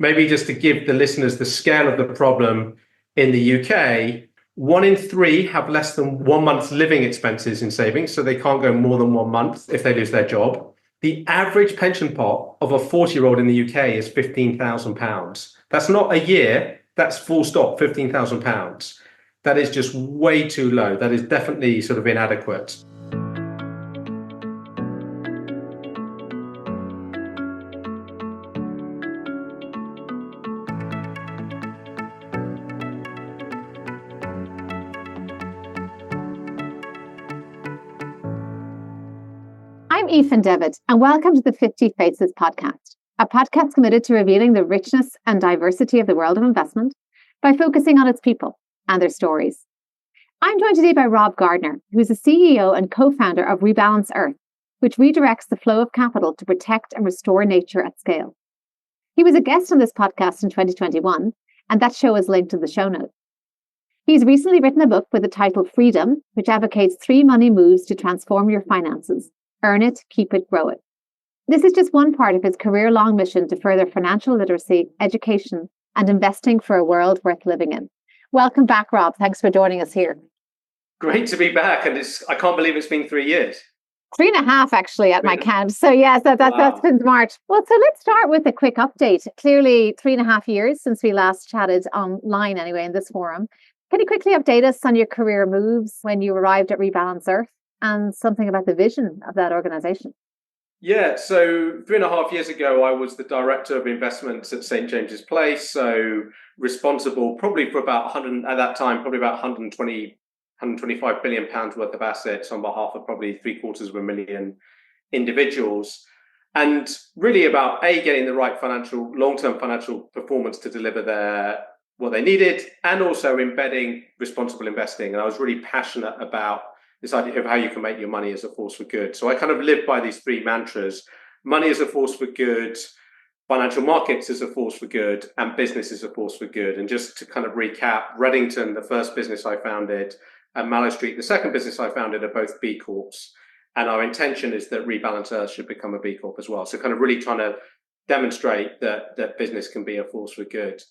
Maybe just to give the listeners the scale of the problem in the UK, 1 in 3 have less than 1 month's living expenses in savings, so they can't go more than 1 month if they lose their job. The average pension pot of a 40-year-old in the UK is £15,000. That's not a year, that's full stop, £15,000. That is just way too low. That is definitely sort of inadequate. I'm Aoife Devitt, and welcome to the 50 Faces podcast, a podcast committed to revealing the richness and diversity of the world of investment by focusing on its people and their stories. I'm joined today by Rob Gardner, who is the CEO and co-founder of Rebalance Earth, which redirects the flow of capital to protect and restore nature at scale. He was a guest on this podcast in 2021, and that show is linked in the show notes. He's recently written a book with the title Freedom, which advocates 3 money moves to transform your finances. Earn it, keep it, grow it. This is just one part of his career-long mission to further financial literacy, education, and investing for a world worth living in. Welcome back, Rob. Thanks for joining us here. Great to be back. And I can't believe it's been 3 years. 3.5, actually, at my count. So yes, that's been March. Well, so let's start with a quick update. Clearly 3.5 years since we last chatted online anyway in this forum. Can you quickly update us on your career moves when you arrived at Rebalance Earth and something about the vision of that organization? Yeah, so 3.5 years ago, I was the director of investments at St. James's Place. So responsible probably for about 100, at that time, probably about 125 billion pounds worth of assets on behalf of probably 750,000 individuals. And really about getting the right long-term financial performance to deliver what they needed, and also embedding responsible investing. And I was really passionate about this idea of how you can make your money as a force for good. So I kind of live by these 3 mantras: money as a force for good, financial markets as a force for good, and business as a force for good. And just to kind of recap, Reddington, the first business I founded, and Mallow Street, the second business I founded, are both B Corps. And our intention is that Rebalance Earth should become a B Corp as well. So kind of really trying to demonstrate that business can be a force for good.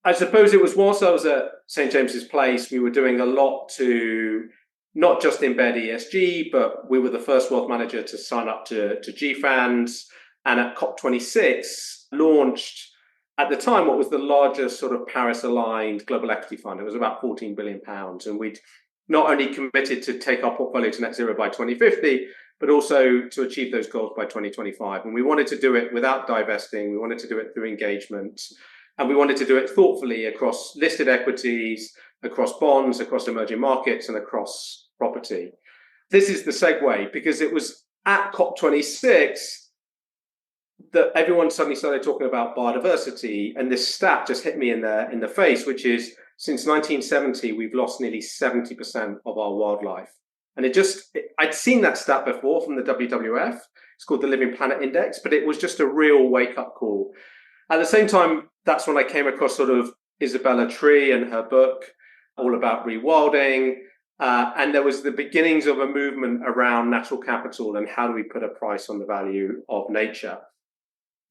I suppose it was whilst I was at St. James's Place, we were doing a lot to not just embed ESG, but we were the first wealth manager to sign up to GFANZ, and at COP26 launched, at the time, what was the largest sort of Paris-aligned global equity fund. It was about £14 billion. And we'd not only committed to take our portfolio to net zero by 2050, but also to achieve those goals by 2025. And we wanted to do it without divesting. We wanted to do it through engagement. And we wanted to do it thoughtfully across listed equities, across bonds, across emerging markets, and across property. This is the segue, because it was at COP26 that everyone suddenly started talking about biodiversity, and this stat just hit me in the face, which is since 1970 we've lost nearly 70% of our wildlife. And I'd seen that stat before from the WWF. It's called the Living Planet Index, but it was just a real wake-up call. At the same time, that's when I came across sort of Isabella Tree and her book all about rewilding. And there was the beginnings of a movement around natural capital and how do we put a price on the value of nature.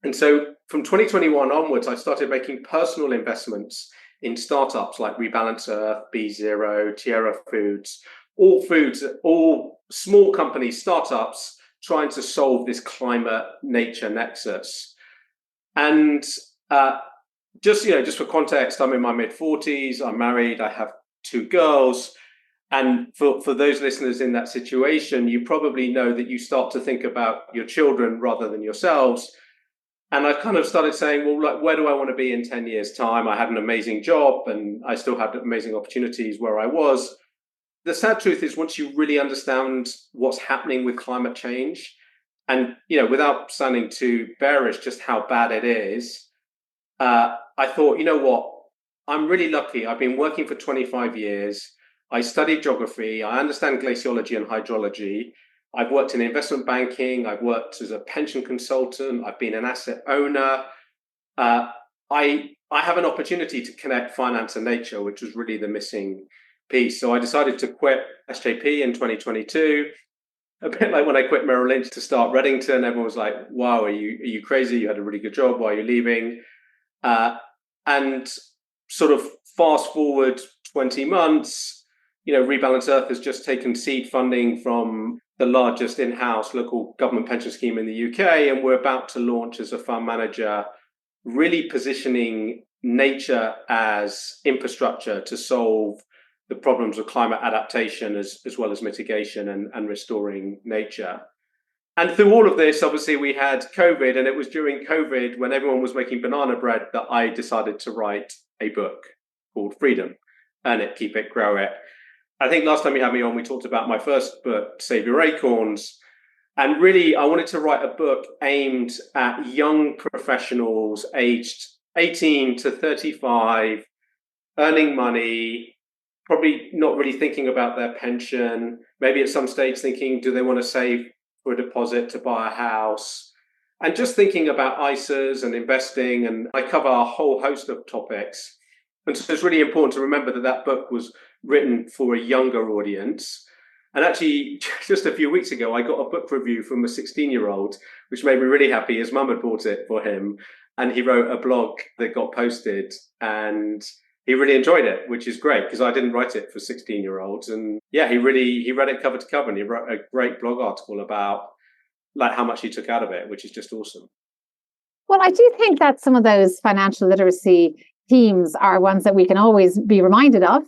And so from 2021 onwards, I started making personal investments in startups like Rebalance Earth, B0, Tierra Foods, all small companies, startups trying to solve this climate-nature nexus. And just for context, I'm in my mid-40s, I'm married, I have 2 girls. And for those listeners in that situation, you probably know that you start to think about your children rather than yourselves. And I kind of started saying, well, like, where do I want to be in 10 years' time? I had an amazing job and I still had amazing opportunities where I was. The sad truth is, once you really understand what's happening with climate change, and, without sounding too bearish, just how bad it is, I thought, you know what? I'm really lucky. I've been working for 25 years. I studied geography. I understand glaciology and hydrology. I've worked in investment banking. I've worked as a pension consultant. I've been an asset owner. I have an opportunity to connect finance and nature, which was really the missing piece. So I decided to quit SJP in 2022. A bit like when I quit Merrill Lynch to start Reddington. Everyone was like, wow, are you crazy? You had a really good job. Why are you leaving? And sort of fast forward 20 months, Rebalance Earth has just taken seed funding from the largest in-house local government pension scheme in the UK, and we're about to launch as a fund manager, really positioning nature as infrastructure to solve the problems of climate adaptation as well as mitigation and restoring nature. And through all of this, obviously, we had COVID, and it was during COVID when everyone was making banana bread that I decided to write a book called Freedom, Earn It, Keep It, Grow It. I think last time you had me on, we talked about my first book, Save Your Acorns. And really, I wanted to write a book aimed at young professionals aged 18 to 35, earning money, probably not really thinking about their pension, maybe at some stage thinking, do they want to save for a deposit to buy a house, and just thinking about ISAs and investing. And I cover a whole host of topics. And so it's really important to remember that that book was written for a younger audience. And actually, just a few weeks ago, I got a book review from a 16-year-old, which made me really happy. His mum had bought it for him, and he wrote a blog that got posted, and he really enjoyed it, which is great because I didn't write it for 16-year-olds. And yeah, he read it cover to cover, and he wrote a great blog article about like how much he took out of it, which is just awesome. Well, I do think that some of those financial literacy themes are ones that we can always be reminded of,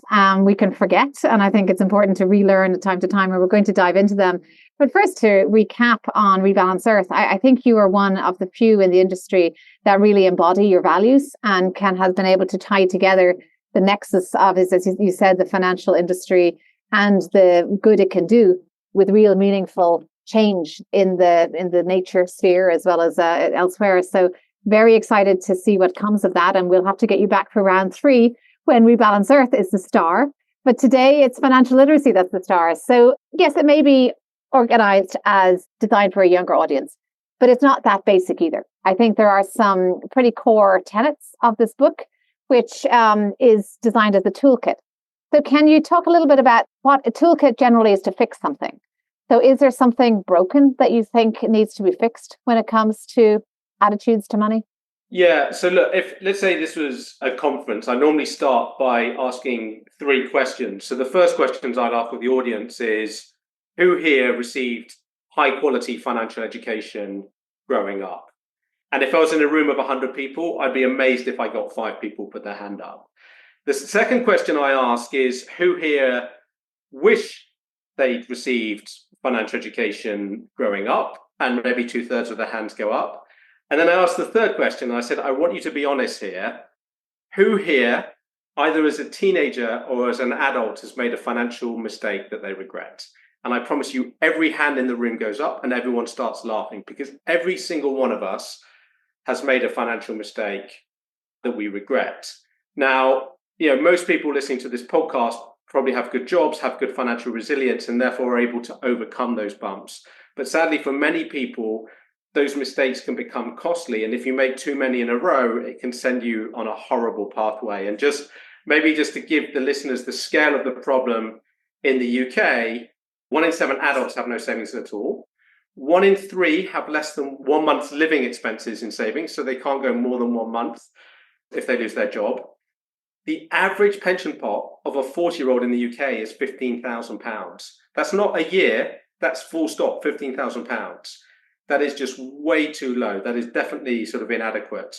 we can forget. And I think it's important to relearn time to time, and we're going to dive into them. But first, to recap on Rebalance Earth, I think you are one of the few in the industry that really embody your values and has been able to tie together the nexus of, as you said, the financial industry and the good it can do with real meaningful change in the nature sphere as well as elsewhere. So very excited to see what comes of that. And we'll have to get you back for round 3 when Rebalance Earth is the star. But today it's financial literacy that's the star. So yes, it may be organized as designed for a younger audience, but it's not that basic either. I think there are some pretty core tenets of this book, which is designed as a toolkit. So can you talk a little bit about what a toolkit generally is to fix something? So is there something broken that you think needs to be fixed when it comes to attitudes to money? Yeah. So look, if let's say this was a conference, I normally start by asking 3 questions. So the first questions I'd ask with the audience is, who here received high quality financial education growing up? And if I was in a room of 100 people, I'd be amazed if I got 5 people put their hand up. The second question I ask is, who here wish they'd received financial education growing up? And maybe 2/3 of their hands go up. And then I asked the third question, and I said, I want you to be honest here. Who here, either as a teenager or as an adult, has made a financial mistake that they regret? And I promise you, every hand in the room goes up and everyone starts laughing, because every single one of us has made a financial mistake that we regret. Now, most people listening to this podcast probably have good jobs, have good financial resilience, and therefore are able to overcome those bumps. But sadly, for many people, those mistakes can become costly. And if you make too many in a row, it can send you on a horrible pathway. And just to give the listeners the scale of the problem in the UK, 1 in 7 adults have no savings at all. 1 in 3 have less than 1 month's living expenses in savings, so they can't go more than 1 month if they lose their job. The average pension pot of a 40-year-old in the UK is £15,000. That's not a year, that's full stop, £15,000. That is just way too low. That is definitely sort of inadequate.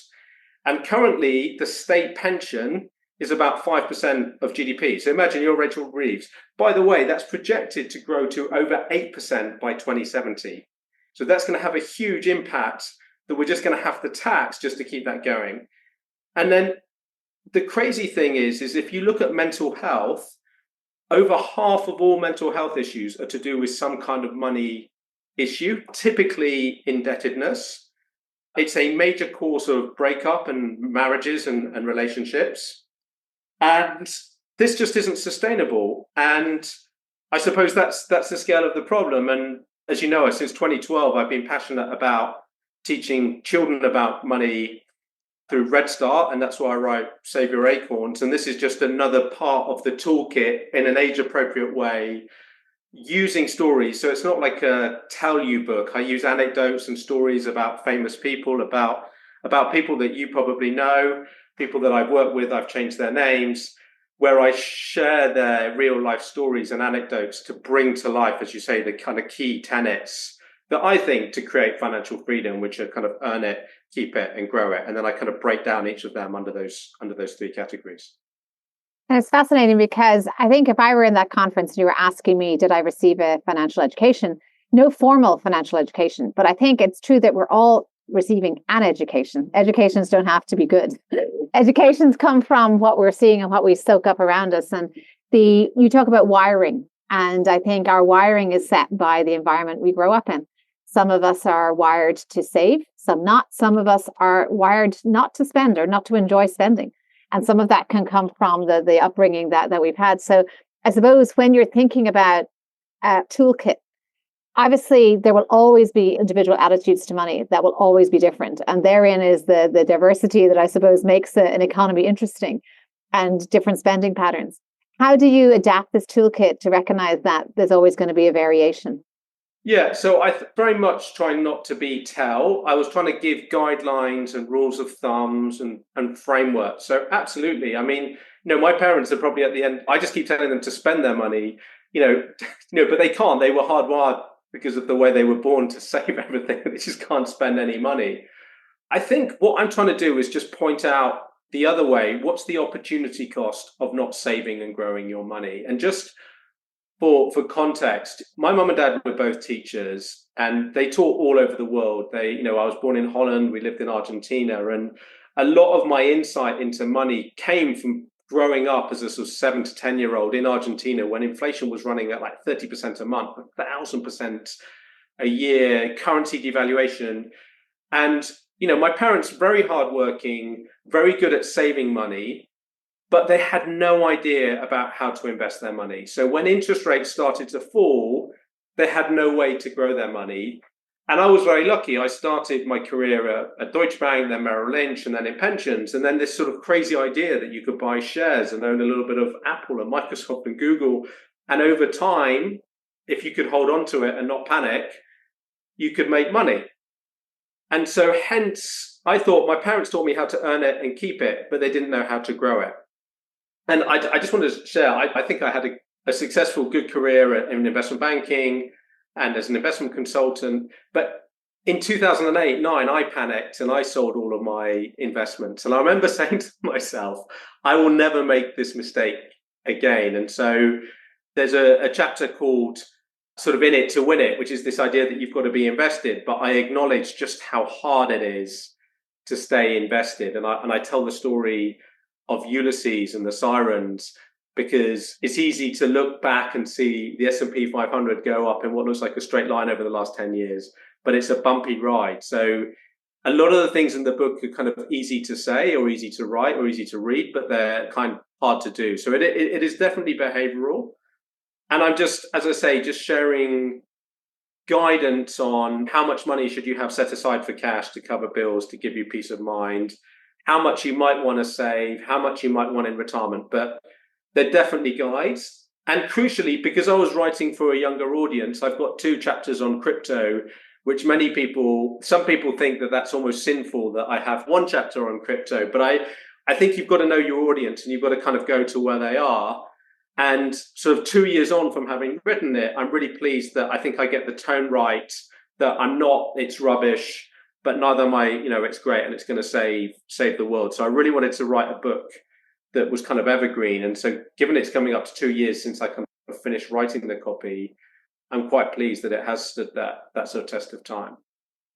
And currently, the state pension is about 5% of GDP. So imagine you're Rachel Reeves. By the way, that's projected to grow to over 8% by 2070. So that's going to have a huge impact that we're just going to have to tax just to keep that going. And then the crazy thing is if you look at mental health, over half of all mental health issues are to do with some kind of money issue, typically indebtedness. It's a major cause of breakup and marriages and relationships. And this just isn't sustainable. And I suppose that's the scale of the problem. And as you know, since 2012, I've been passionate about teaching children about money through Red Start, and that's why I write Save Your Acorns. And this is just another part of the toolkit in an age-appropriate way, using stories. So it's not like a tell you book. I use anecdotes and stories about famous people, about about people that you probably know, people that I've worked with, I've changed their names, where I share their real life stories and anecdotes to bring to life, as you say, the kind of key tenets that I think to create financial freedom, which are kind of earn it, keep it, and grow it. And then I kind of break down each of them under those three categories. And it's fascinating because I think if I were in that conference and you were asking me, did I receive a financial education? No formal financial education, but I think it's true that we're all receiving an education. Educations don't have to be good. Educations come from what we're seeing and what we soak up around us. And you talk about wiring, and I think our wiring is set by the environment we grow up in. Some of us are wired to save, some not. Some of us are wired not to spend or not to enjoy spending. And some of that can come from the upbringing that we've had. So I suppose when you're thinking about a toolkit, obviously there will always be individual attitudes to money that will always be different. And therein is the diversity that I suppose makes an economy interesting, and different spending patterns. How do you adapt this toolkit to recognize that there's always going to be a variation? Yeah, so I very much try not to be tell. I was trying to give guidelines and rules of thumbs and framework. So absolutely. I mean, my parents are probably at the end. I just keep telling them to spend their money, but they can't. They were hardwired because of the way they were born to save everything. They just can't spend any money. I think what I'm trying to do is just point out the other way. What's the opportunity cost of not saving and growing your money? And just for context, my mum and dad were both teachers, and they taught all over the world. I was born in Holland, we lived in Argentina, and a lot of my insight into money came from growing up as a sort of 7 to 10-year-old in Argentina when inflation was running at like 30% a month, 1,000% a year, currency devaluation. And, my parents, very hardworking, very good at saving money, but they had no idea about how to invest their money. So when interest rates started to fall, they had no way to grow their money. And I was very lucky. I started my career at Deutsche Bank, then Merrill Lynch, and then in pensions. And then this sort of crazy idea that you could buy shares and own a little bit of Apple and Microsoft and Google. And over time, if you could hold on to it and not panic, you could make money. And so hence, I thought my parents taught me how to earn it and keep it, but they didn't know how to grow it. And I just wanted to share, I think I had a successful, good career in investment banking and as an investment consultant. But in 2008-9, I panicked and I sold all of my investments. And I remember saying to myself, I will never make this mistake again. And so there's a chapter called sort of In It to Win It, which is this idea that you've got to be invested. But I acknowledge just how hard it is to stay invested. And I tell the story of Ulysses and the sirens, because it's easy to look back and see the S&P 500 go up in what looks like a straight line over the last 10 years, but it's a bumpy ride. So a lot of the things in the book are kind of easy to say or easy to write or easy to read, but they're kind of hard to do. So it is definitely behavioral. And I'm just, as I say, just sharing guidance on how much money should you have set aside for cash to cover bills, to give you peace of mind, how much you might want to save, how much you might want in retirement. But they're definitely guides. And crucially, because I was writing for a younger audience, I've got 2 chapters on crypto, which some people think that that's almost sinful that I have 1 chapter on crypto. But I think you've got to know your audience and you've got to kind of go to where they are. And sort of 2 years on from having written it, I'm really pleased that I think I get the tone right, that I'm not, it's rubbish, but neither am I, it's great and it's going to save the world. So I really wanted to write a book that was kind of evergreen. And so given it's coming up to 2 years since I kind of finished writing the copy, I'm quite pleased that it has stood that sort of test of time.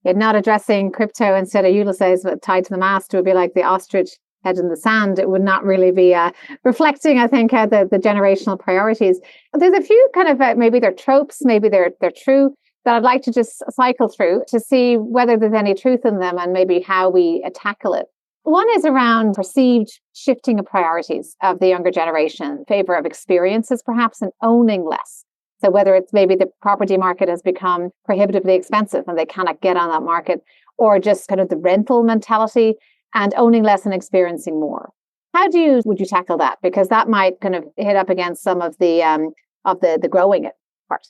You're not addressing crypto instead of Ulysses tied to the mast. It would be like the ostrich head in the sand. It would not really be reflecting, I think, the generational priorities. There's a few kind of maybe they're tropes, maybe they're true, that I'd like to just cycle through to see whether there's any truth in them and maybe how we tackle it. One is around perceived shifting of priorities of the younger generation in favor of experiences, perhaps, and owning less. So whether it's maybe the property market has become prohibitively expensive and they cannot get on that market, or just kind of the rental mentality and owning less and experiencing more. How would you tackle that? Because that might kind of hit up against some of the growing it part.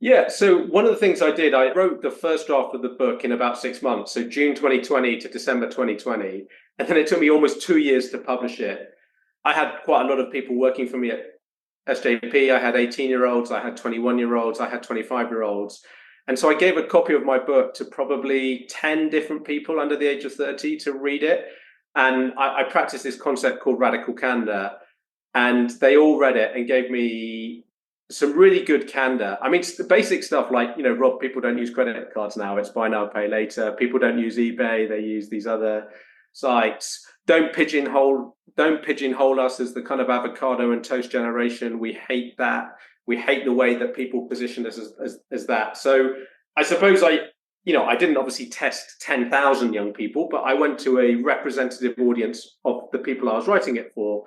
Yeah, so one of the things I did, I wrote the first draft of the book in about 6 months, so June 2020 to December 2020, and then it took me almost 2 years to publish it. I had quite a lot of people working for me at SJP. I had 18-year-olds, I had 21-year-olds, I had 25-year-olds. And so I gave a copy of my book to probably 10 different people under the age of 30 to read it. And I practiced this concept called radical candor. And they all read it and gave me some really good candor. I mean, it's the basic stuff like, Rob, people don't use credit cards now. It's buy now, pay later. People don't use eBay. They use these other sites. Don't pigeonhole us as the kind of avocado and toast generation. We hate that. We hate the way that people position us as that. So I suppose I didn't obviously test 10,000 young people, but I went to a representative audience of the people I was writing it for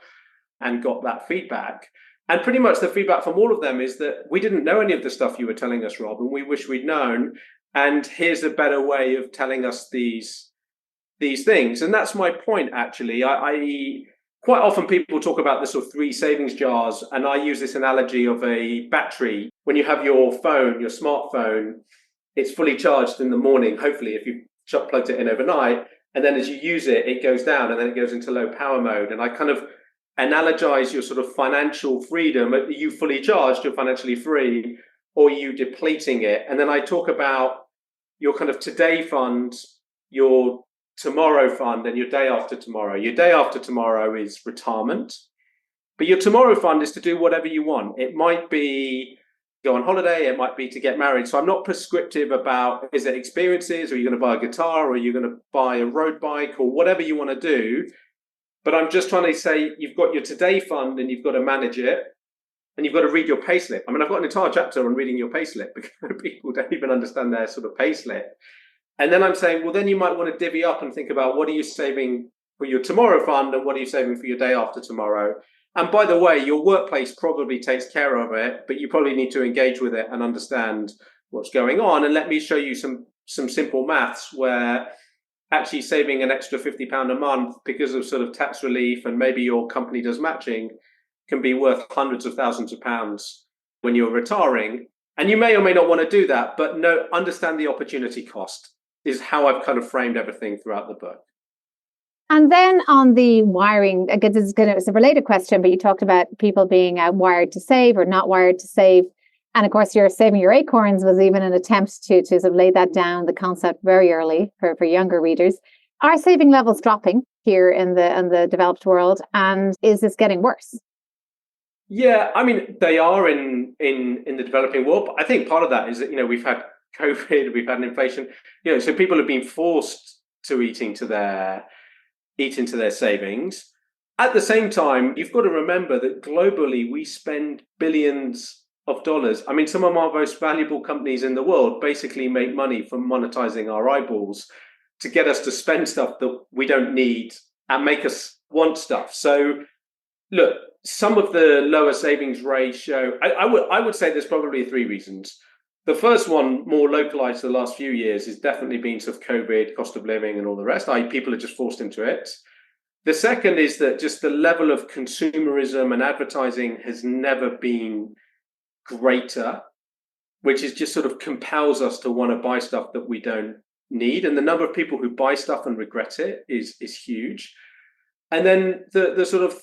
and got that feedback. And pretty much the feedback from all of them is that we didn't know any of the stuff you were telling us, Rob, and we wish we'd known. And here's a better way of telling us these things. And that's my point, actually. I quite often people talk about the sort of three savings jars, and I use this analogy of a battery. When you have your phone, your smartphone, it's fully charged in the morning, hopefully, if you plugged it in overnight. And then as you use it, it goes down and then it goes into low power mode. And I kind of analogize your sort of financial freedom. Are you fully charged, you're financially free, or are you depleting it? And then I talk about your kind of today fund, your tomorrow fund, and your day after tomorrow. Your day after tomorrow is retirement, but your tomorrow fund is to do whatever you want. It might be go on holiday, it might be to get married. So I'm not prescriptive about, is it experiences, or are you going to buy a guitar, or are you going to buy a road bike, or whatever you want to do. But I'm just trying to say you've got your today fund and you've got to manage it, and you've got to read your payslip. I mean, I've got an entire chapter on reading your payslip because people don't even understand their sort of payslip. And then I'm saying, well, then you might want to divvy up and think about what are you saving for your tomorrow fund and what are you saving for your day after tomorrow. And by the way, your workplace probably takes care of it, but you probably need to engage with it and understand what's going on. And let me show you some simple maths where actually saving an extra £50 a month because of sort of tax relief, and maybe your company does matching, can be worth hundreds of thousands of pounds when you're retiring. And you may or may not want to do that, but no, understand the opportunity cost is how I've kind of framed everything throughout the book. And then on the wiring, I guess it's a related question, but you talked about people being wired to save or not wired to save. And of course, your saving your acorns was even an attempt to sort of lay that down, the concept very early for younger readers. Are saving levels dropping here in the developed world? And is this getting worse? Yeah, I mean, they are in the developing world. But I think part of that is that, we've had COVID, we've had inflation, so people have been forced to eat into their savings. At the same time, you've got to remember that globally we spend billions of dollars. I mean, some of our most valuable companies in the world basically make money from monetizing our eyeballs to get us to spend stuff that we don't need and make us want stuff. So look, some of the lower savings ratio, I would say there's probably three reasons. The first one, more localized to the last few years, is definitely been sort of COVID, cost of living, and all the rest. People are just forced into it. The second is that just the level of consumerism and advertising has never been greater, which is just sort of compels us to want to buy stuff that we don't need. And the number of people who buy stuff and regret it is huge. And then the sort of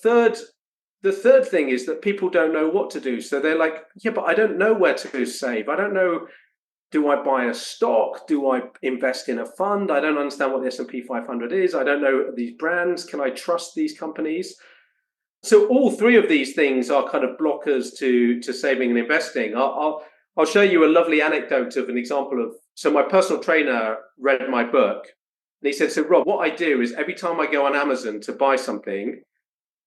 the third thing is that people don't know what to do. So they're like, yeah, but I don't know where to save. I don't know. Do I buy a stock? Do I invest in a fund? I don't understand what the S&P 500 is. I don't know these brands. Can I trust these companies? So all three of these things are kind of blockers to saving and investing. I'll show you a lovely anecdote of an example of, so my personal trainer read my book and he said, so Rob, what I do is every time I go on Amazon to buy something,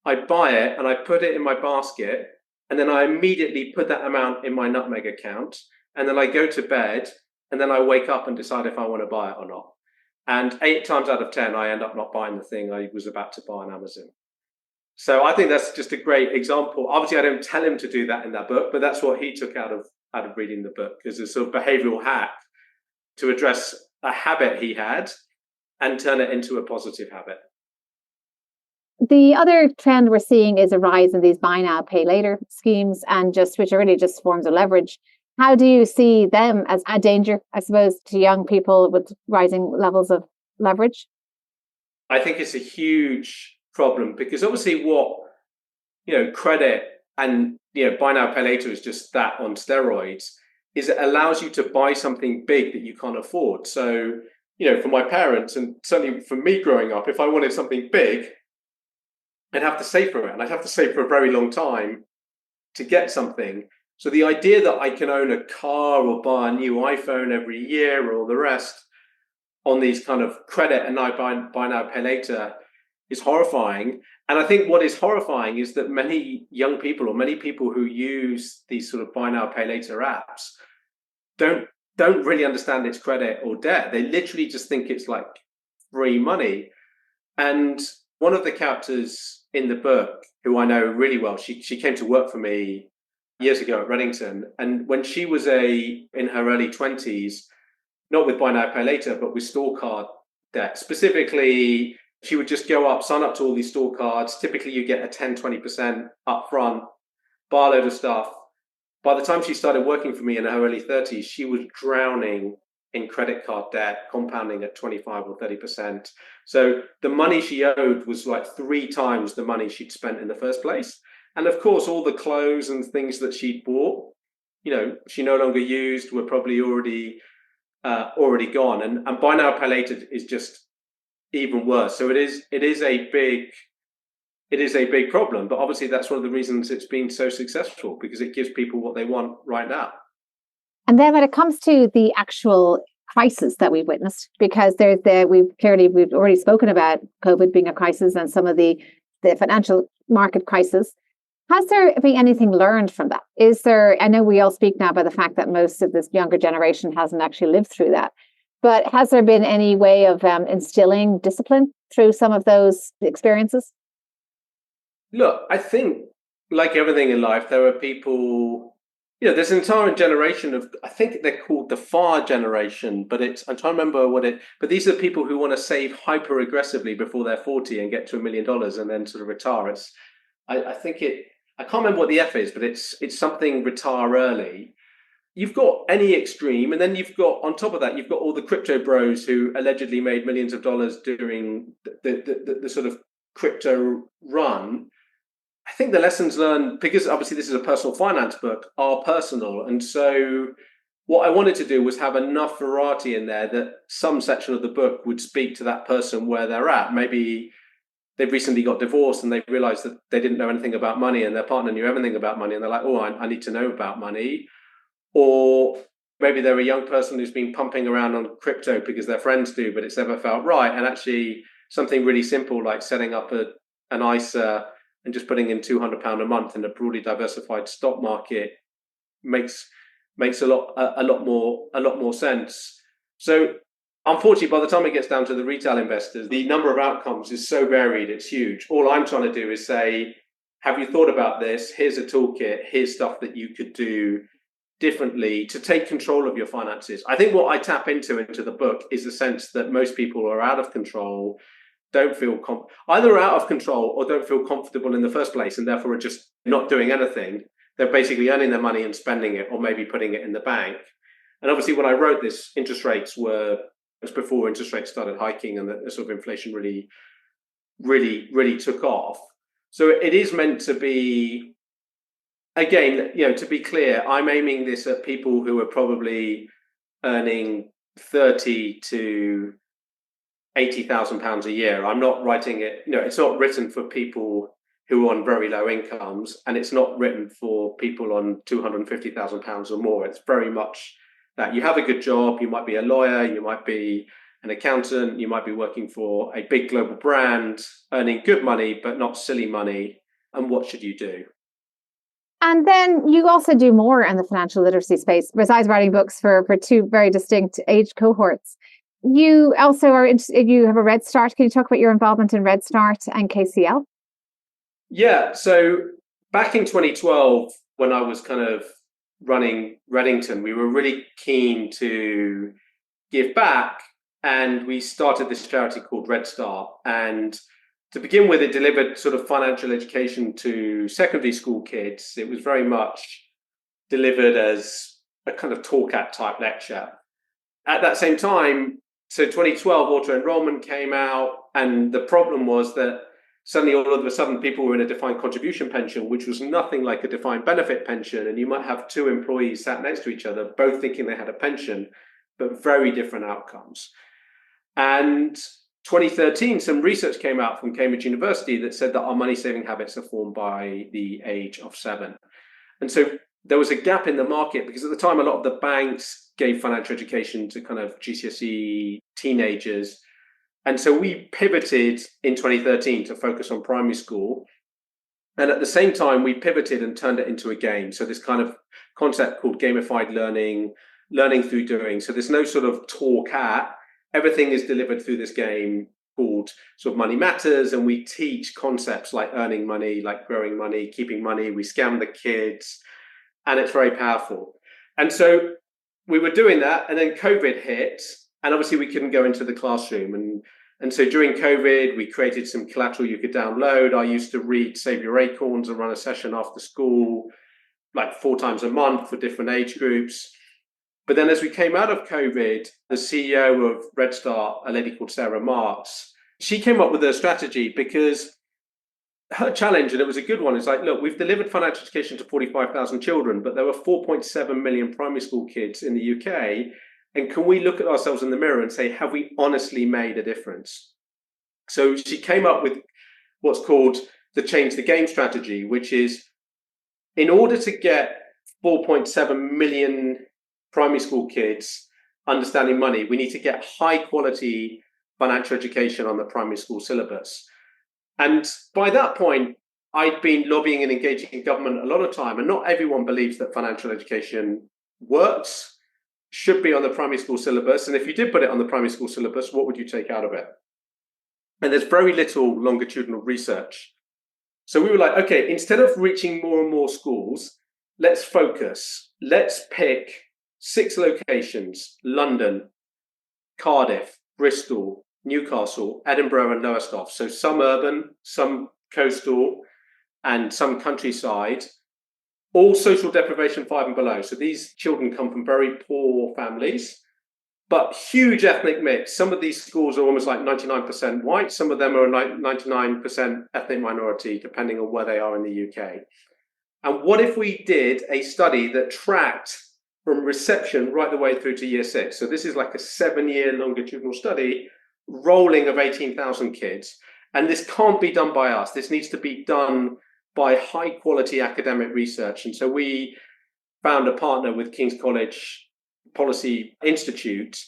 I buy it and I put it in my basket, and then I immediately put that amount in my nutmeg account, and then I go to bed, and then I wake up and decide if I want to buy it or not. And 8 times out of 10, I end up not buying the thing I was about to buy on Amazon. So I think that's just a great example. Obviously, I don't tell him to do that in that book, but that's what he took out of reading the book as a sort of behavioral hack to address a habit he had and turn it into a positive habit. The other trend we're seeing is a rise in these buy now, pay later schemes, and which are really just forms of leverage. How do you see them as a danger, I suppose, to young people with rising levels of leverage? I think it's a huge problem because obviously credit and buy now pay later is just that on steroids. Is it allows you to buy something big that you can't afford. So for my parents and certainly for me growing up, if I wanted something big, I'd have to save for it, and I'd have to save for a very long time to get something. So the idea that I can own a car or buy a new iPhone every year or all the rest on these kind of credit and now buy now pay later is horrifying. And I think what is horrifying is that many young people or many people who use these sort of buy now pay later apps don't really understand it's credit or debt. They literally just think it's like free money. And one of the characters in the book, who I know really well, she came to work for me years ago at Reddington. And when she was in her early 20s, not with buy now pay later, but with store card debt. Specifically, she would just go up, sign up to all these store cards. Typically, you get a 10-20% upfront, buy a load of stuff. By the time she started working for me in her early 30s, she was drowning in credit card debt, compounding at 25 or 30%. So the money she owed was like 3 times the money she'd spent in the first place. And of course, all the clothes and things that she'd bought, she no longer used, were probably already gone. And buy now pay later is just even worse. So it is a big problem. But obviously that's one of the reasons it's been so successful, because it gives people what they want right now. And then when it comes to the actual crisis that we've witnessed, because we've already spoken about COVID being a crisis and some of the financial market crisis. Has there been anything learned from that? I know we all speak now about the fact that most of this younger generation hasn't actually lived through that, but has there been any way of instilling discipline through some of those experiences? Look, I think like everything in life, there are people, there's an entire generation of, I think they're called the FAR generation, but I'm trying to remember but these are people who want to save hyper aggressively before they're 40 and get to $1 million and then sort of retire. I can't remember what the F is, but it's something retire early. You've got any extreme, and then you've got, on top of that, you've got all the crypto bros who allegedly made millions of dollars during the sort of crypto run. I think the lessons learned, because obviously this is a personal finance book, are personal. And so what I wanted to do was have enough variety in there that some section of the book would speak to that person where they're at. Maybe they've recently got divorced and they've realized that they didn't know anything about money and their partner knew everything about money. And they're like, oh, I need to know about money. Or maybe they're a young person who's been pumping around on crypto because their friends do, but it's never felt right. And actually something really simple like setting up an ISA and just putting in £200 a month in a broadly diversified stock market makes a lot more sense. So unfortunately, by the time it gets down to the retail investors, the number of outcomes is so varied, it's huge. All I'm trying to do is say, have you thought about this? Here's a toolkit. Here's stuff that you could do differently to take control of your finances. I think what I tap into the book is the sense that most people are out of control, don't feel either out of control or don't feel comfortable in the first place, and therefore are just not doing anything. They're basically earning their money and spending it, or maybe putting it in the bank. And obviously, when I wrote this, interest rates were just before interest rates started hiking, and the sort of inflation really took off. So it is meant to be, again, to be clear, I'm aiming this at people who are probably earning 30 to £80,000 a year. I'm not writing it, it's not written for people who are on very low incomes, and it's not written for people on £250,000 or more. It's very much that you have a good job, you might be a lawyer, you might be an accountant, you might be working for a big global brand, earning good money, but not silly money. And what should you do? And then you also do more in the financial literacy space, besides writing books for 2 very distinct age cohorts. You also you have a Red Start. Can you talk about your involvement in Red Start and KCL? Yeah. So back in 2012, when I was kind of running Reddington, we were really keen to give back. And we started this charity called Red Start. And to begin with, it delivered sort of financial education to secondary school kids. It was very much delivered as a kind of toolkit type lecture. At that same time, so 2012 auto enrollment came out, and the problem was that suddenly all of a sudden people were in a defined contribution pension, which was nothing like a defined benefit pension. And you might have two employees sat next to each other, both thinking they had a pension, but very different outcomes. And 2013, some research came out from Cambridge University that said that our money saving habits are formed by the age of 7. And so there was a gap in the market because at the time, a lot of the banks gave financial education to kind of GCSE teenagers. And so we pivoted in 2013 to focus on primary school. And at the same time, we pivoted and turned it into a game. So this kind of concept called gamified learning, learning through doing. So there's no sort of talk at, everything is delivered through this game called sort of Money Matters. And we teach concepts like earning money, like growing money, keeping money. We scam the kids, and it's very powerful. And so we were doing that, and then COVID hit, and obviously we couldn't go into the classroom. And so during COVID, we created some collateral you could download. I used to read Save Your Acorns and run a session after school, like 4 times a month for different age groups. But then as we came out of COVID, the CEO of Red Start, a lady called Sarah Marks, she came up with a strategy because her challenge, and it was a good one, is like, look, we've delivered financial education to 45,000 children, but there were 4.7 million primary school kids in the UK. And can we look at ourselves in the mirror and say, have we honestly made a difference? So she came up with what's called the change the game strategy, which is in order to get 4.7 million primary school kids understanding money, we need to get high quality financial education on the primary school syllabus. And by that point, I'd been lobbying and engaging in government a lot of time, and not everyone believes that financial education works, should be on the primary school syllabus. And if you did put it on the primary school syllabus, what would you take out of it? And there's very little longitudinal research. So we were like, okay, instead of reaching more and more schools, let's focus. Let's pick 6 locations: London, Cardiff, Bristol, Newcastle, Edinburgh, and Lowestoft. So some urban, some coastal, and some countryside, all social deprivation 5 and below. So these children come from very poor families, but huge ethnic mix. Some of these schools are almost like 99% white. Some of them are 99% ethnic minority, depending on where they are in the UK. And what if we did a study that tracked from reception right the way through to year 6? So this is like a 7-year longitudinal study, rolling of 18,000 kids. And this can't be done by us. This needs to be done by high quality academic research. And so we found a partner with King's College Policy Institute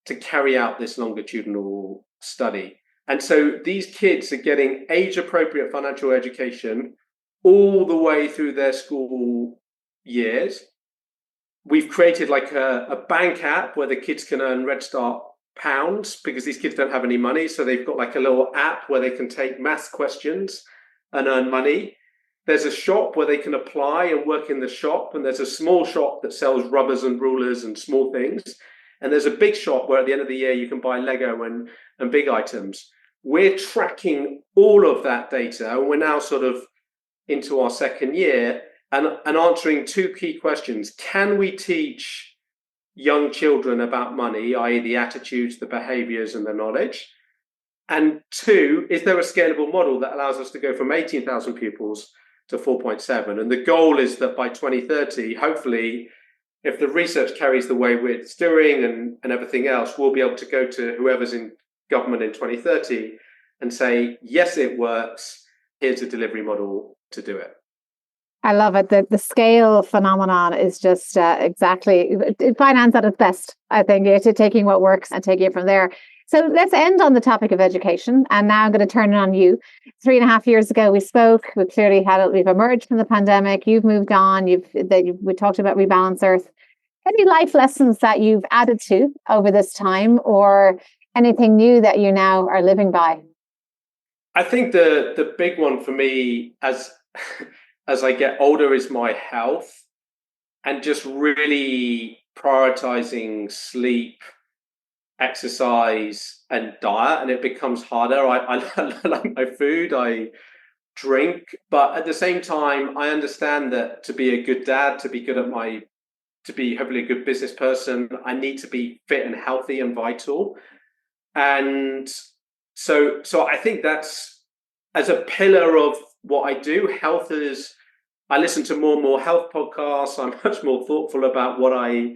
to carry out this longitudinal study. And so these kids are getting age appropriate financial education all the way through their school years. We've created like a bank app where the kids can earn Red Start pounds because these kids don't have any money. So they've got like a little app where they can take maths questions and earn money. There's a shop where they can apply and work in the shop. And there's a small shop that sells rubbers and rulers and small things. And there's a big shop where at the end of the year, you can buy Lego and big items. We're tracking all of that data. And we're now sort of into our 2nd year and answering 2 key questions. Can we teach young children about money, i.e. the attitudes, the behaviors, and the knowledge? And 2, is there a scalable model that allows us to go from 18,000 pupils to 4.7? And the goal is that by 2030, hopefully, if the research carries the way it's doing and everything else, we'll be able to go to whoever's in government in 2030 and say, yes, it works. Here's a delivery model to do it. I love it. The scale phenomenon is just exactly finance at its best, I think, taking what works and taking it from there. So let's end on the topic of education. And now I'm going to turn it on you. 3.5 years ago, we spoke. We clearly we've emerged from the pandemic. You've moved on. We talked about Rebalance Earth. Any life lessons that you've added to over this time, or anything new that you now are living by? I think the big one for me as I get older is my health, and just really prioritizing sleep, exercise, and diet. And it becomes harder. I like my food, I drink, but at the same time, I understand that to be a good dad, to be good at my to be hopefully a good business person, I need to be fit and healthy and vital. And so I think that's, as a pillar of what I do, health is, I listen to more and more health podcasts. I'm much more thoughtful about what I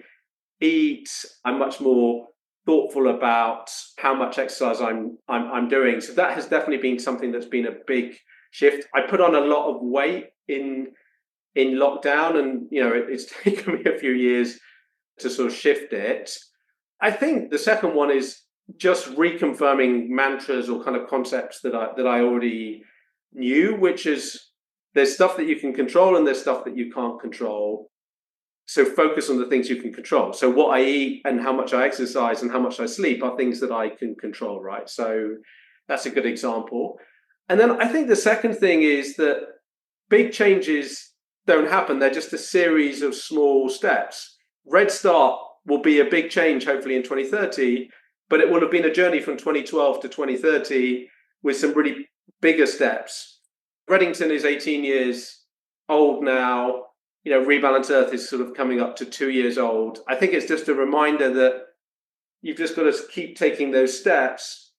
eat. I'm much more thoughtful about how much exercise I'm doing. So that has definitely been something that's been a big shift. I put on a lot of weight in lockdown, and it's taken me a few years to sort of shift it. I think the second one is just reconfirming mantras or kind of concepts that I already knew, which is there's stuff that you can control and there's stuff that you can't control. So focus on the things you can control. So what I eat and how much I exercise and how much I sleep are things that I can control, right? So that's a good example. And then I think the second thing is that big changes don't happen. They're just a series of small steps. Red Start will be a big change, hopefully in 2030, but it will have been a journey from 2012 to 2030 with some really bigger steps. Reddington is 18 years old now. Rebalance Earth is sort of coming up to 2 years old. I think it's just a reminder that you've just got to keep taking those steps.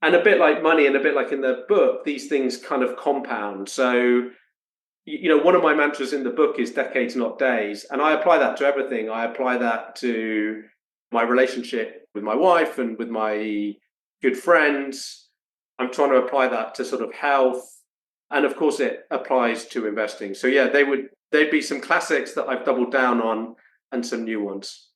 And a bit like money and a bit like in the book, these things kind of compound. So, one of my mantras in the book is decades, not days. And I apply that to everything. I apply that to my relationship with my wife and with my good friends. I'm trying to apply that to sort of health. And of course, it applies to investing. So yeah, they'd be some classics that I've doubled down on and some new ones.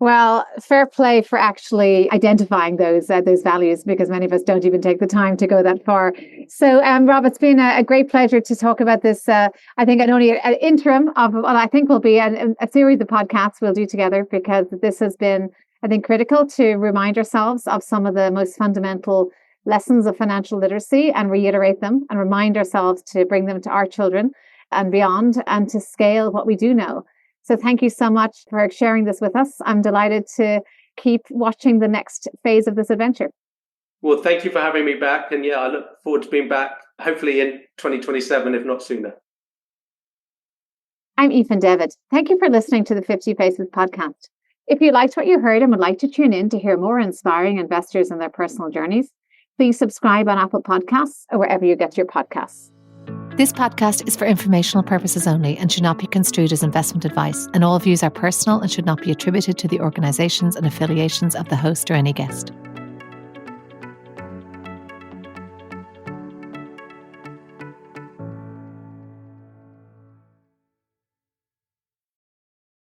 Well, fair play for actually identifying those values, because many of us don't even take the time to go that far. So, Rob, it's been a great pleasure to talk about this. I think only an interim of what I think will be a series of podcasts we'll do together, because this has been, I think, critical to remind ourselves of some of the most fundamental lessons of financial literacy and reiterate them and remind ourselves to bring them to our children and beyond, and to scale what we do know. So thank you so much for sharing this with us. I'm delighted to keep watching the next phase of this adventure. Well, thank you for having me back. And I look forward to being back, hopefully in 2027, if not sooner. I'm Aoife David. Thank you for listening to the 50 Faces podcast. If you liked what you heard and would like to tune in to hear more inspiring investors and their personal journeys, please subscribe on Apple Podcasts or wherever you get your podcasts. This podcast is for informational purposes only and should not be construed as investment advice, and all views are personal and should not be attributed to the organisations and affiliations of the host or any guest.